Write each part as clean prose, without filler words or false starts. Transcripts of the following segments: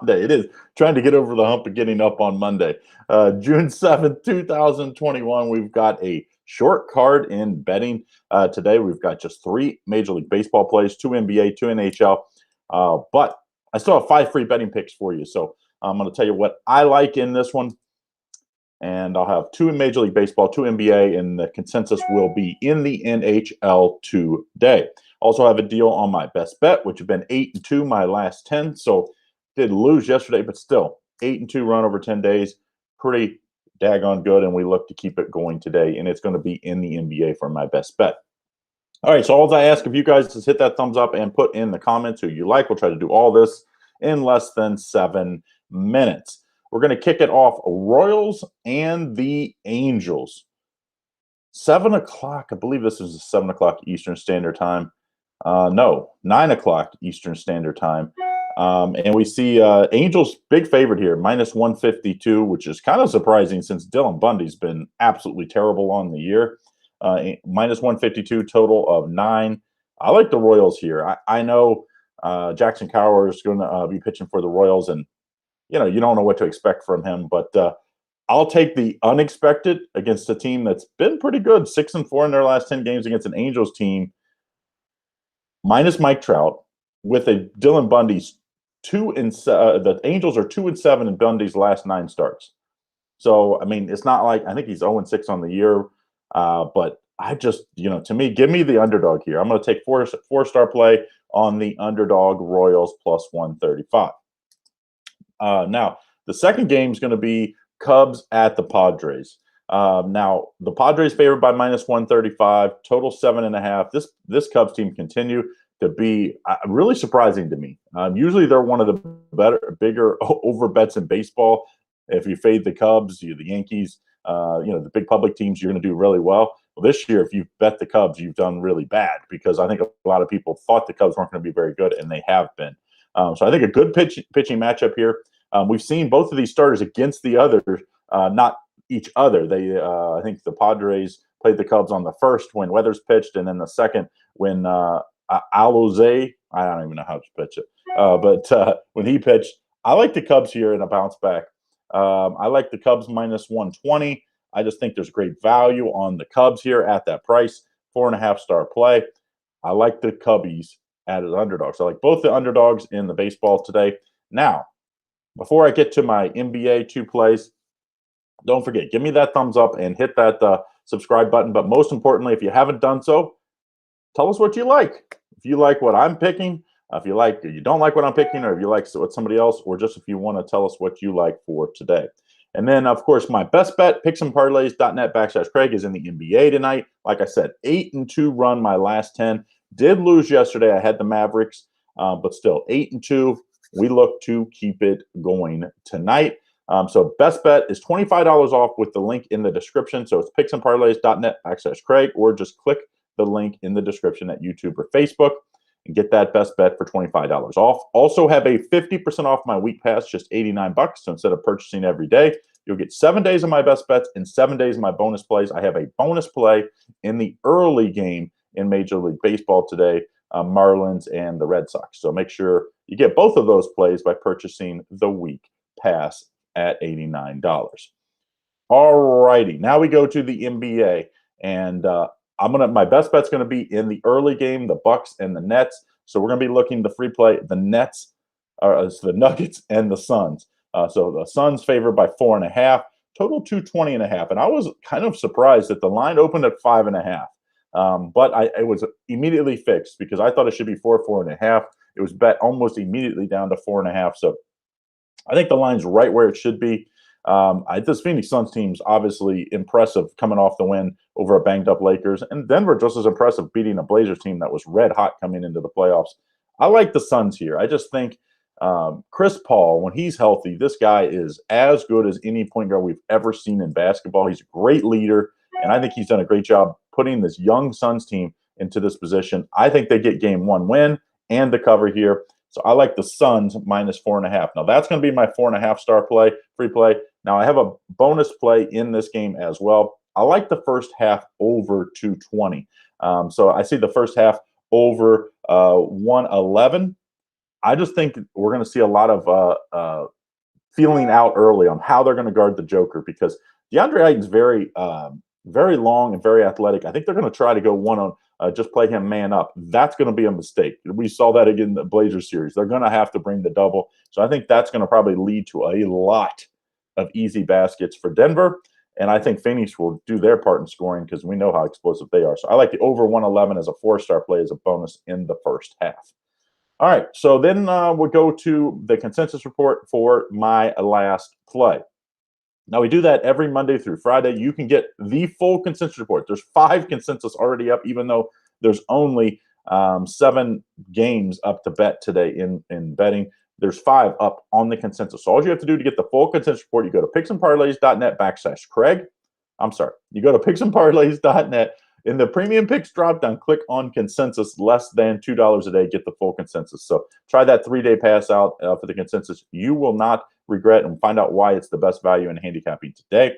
Monday. It is trying to get over the hump of getting up on Monday. June 7th, 2021. We've got a short card in betting today. We've got just 3 Major League Baseball plays, 2 NBA, 2 NHL. But I still have 5 free betting picks for you. So I'm going to tell you what I like in this one. And I'll have 2 in Major League Baseball, 2 NBA, and the consensus will be in the NHL today. Also have a deal on my best bet, which have been 8-2 my last 10. So did lose yesterday, but still 8-2 run over 10 days. Pretty daggone good, and we look to keep it going today, and it's going to be in the NBA for my best bet. All right, so all I ask of you guys is hit that thumbs up and put in the comments who you like. We'll try to do all this in less than 7 minutes. We're going to kick it off Royals and the Angels. 7 o'clock. I believe this is 7 o'clock Eastern Standard Time. No, 9 o'clock Eastern Standard Time. And we see Angels big favorite here, minus 152, which is kind of surprising since Dylan Bundy's been absolutely terrible on the year. Minus 152, total of 9. I like the Royals here. I know Jackson Kowar is going to be pitching for the Royals, and you don't know what to expect from him, but I'll take the unexpected against a team that's been pretty good, 6-4 in their last 10 games against an Angels team, minus Mike Trout, with a Dylan Bundy's 2-7. The Angels are 2-7 in Bundy's last 9 starts. So I mean, it's not like I think he's 0-6 on the year, but I just to me, give me the underdog here. I'm going to take four-star play on the underdog Royals plus 135. Now, the second game is going to be Cubs at the Padres. Now, the Padres favored by minus 135, total 7.5. This Cubs team continue to be really surprising to me. Usually, they're one of the bigger over bets in baseball. If you fade the Cubs, the Yankees, the big public teams, you're going to do really well. Well, this year, if you bet the Cubs, you've done really bad because I think a lot of people thought the Cubs weren't going to be very good, and they have been. So I think a good pitching matchup here. We've seen both of these starters against the other, not each other. I think the Padres played the Cubs on the first when Weathers pitched, and then the second when Alozay, I don't even know how to pitch it, but when he pitched, I like the Cubs here in a bounce back. I like the Cubs minus 120. I just think there's great value on the Cubs here at that price, 4.5-star play. I like the Cubbies at an underdog. So I like both the underdogs in the baseball today. Now, before I get to my NBA 2 plays, don't forget, give me that thumbs up and hit that subscribe button. But most importantly, if you haven't done so, tell us what you like. If you like what I'm picking, if you don't like what I'm picking, or if you like what somebody else, or just if you want to tell us what you like for today. And then, of course, my best bet, picksandparlays.net/Craig, is in the NBA tonight. Like I said, 8-2 run my last 10. Did lose yesterday. I had the Mavericks, but still 8-2. We look to keep it going tonight. So best bet is $25 off with the link in the description. So it's picksandparlays.net/Craig, or just click the link in the description at YouTube or Facebook and get that best bet for $25 off. Also have a 50% off my week pass, just $89. So instead of purchasing every day, you'll get 7 days of my best bets and 7 days of my bonus plays. I have a bonus play in the early game in Major League Baseball today, Marlins and the Red Sox. So make sure you get both of those plays by purchasing the week pass at $89. All righty, now we go to the NBA, and my best bet's going to be in the early game, the Bucks and the Nets. So we're going to be looking to free play the Nets, the Nuggets and the Suns. So the Suns favored by 4.5, total 220.5. And I was kind of surprised that the line opened at 5.5. But it was immediately fixed because I thought it should be 4.5. It was bet almost immediately down to 4.5. So I think the line's right where it should be. This Phoenix Suns team's obviously impressive coming off the win over a banged-up Lakers. And Denver just as impressive beating a Blazers team that was red hot coming into the playoffs. I like the Suns here. I just think Chris Paul, when he's healthy, this guy is as good as any point guard we've ever seen in basketball. He's a great leader, and I think he's done a great job putting this young Suns team into this position. I think they get game 1 win and the cover here. So I like the Suns minus 4.5. Now that's going to be my 4.5-star play, free play. Now I have a bonus play in this game as well. I like the first half over 220. So I see the first half over 111. I just think we're going to see a lot of feeling out early on how they're going to guard the Joker because DeAndre Ayton's very long and very athletic. I think they're going to try to go one on, just play him man up. That's going to be a mistake. We saw that again in the Blazers series. They're going to have to bring the double. So I think that's going to probably lead to a lot of easy baskets for Denver. And I think Phoenix will do their part in scoring because we know how explosive they are. So I like the over 111 as a 4-star play as a bonus in the first half. All right, so then we'll go to the consensus report for my last play. Now, we do that every Monday through Friday. You can get the full consensus report. There's 5 consensus already up, even though there's only 7 games up to bet today in betting. There's 5 up on the consensus. So all you have to do to get the full consensus report, you go to picksandparlays.net/Craig. I'm sorry. You go to picksandparlays.net. In the premium picks dropdown, click on consensus less than $2 a day, get the full consensus. So try that 3-day pass out for the consensus. You will not regret and find out why it's the best value in handicapping today.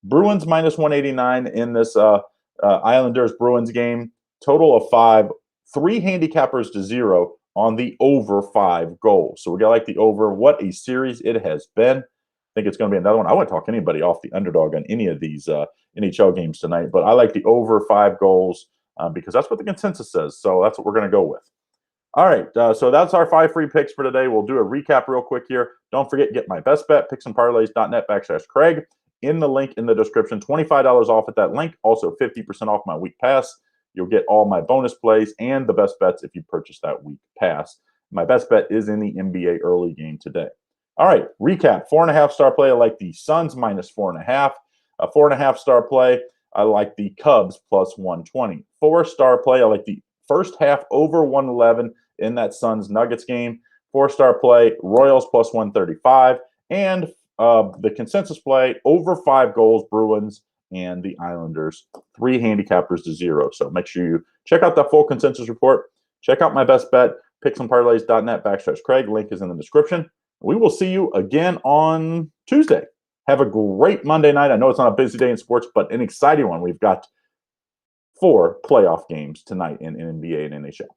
Bruins minus 189 in this Islanders Bruins game. Total of 5, 3 handicappers to 0 on the over 5 goals. So we got like the over. What a series it has been. I think it's going to be another one. I wouldn't talk anybody off the underdog on any of these NHL games tonight, but I like the over 5 goals because that's what the consensus says. So that's what we're going to go with. All right, so that's our 5 free picks for today. We'll do a recap real quick here. Don't forget, get my best bet, picksandparlays.net/Craig. In the link in the description, $25 off at that link. Also 50% off my week pass. You'll get all my bonus plays and the best bets if you purchase that week pass. My best bet is in the NBA early game today. All right, recap. 4.5-star play. I like the Suns minus 4.5. A 4.5-star play. I like the Cubs plus 120. 4-star play. I like the first half over 111 in that Suns Nuggets game. 4-star play. Royals plus 135. And the consensus play over 5 goals. Bruins and the Islanders. 3 handicappers to 0. So make sure you check out that full consensus report. Check out my best bet. Picksandparlays.net/Craig. Link is in the description. We will see you again on Tuesday. Have a great Monday night. I know it's not a busy day in sports, but an exciting one. We've got 4 playoff games tonight in NBA and NHL.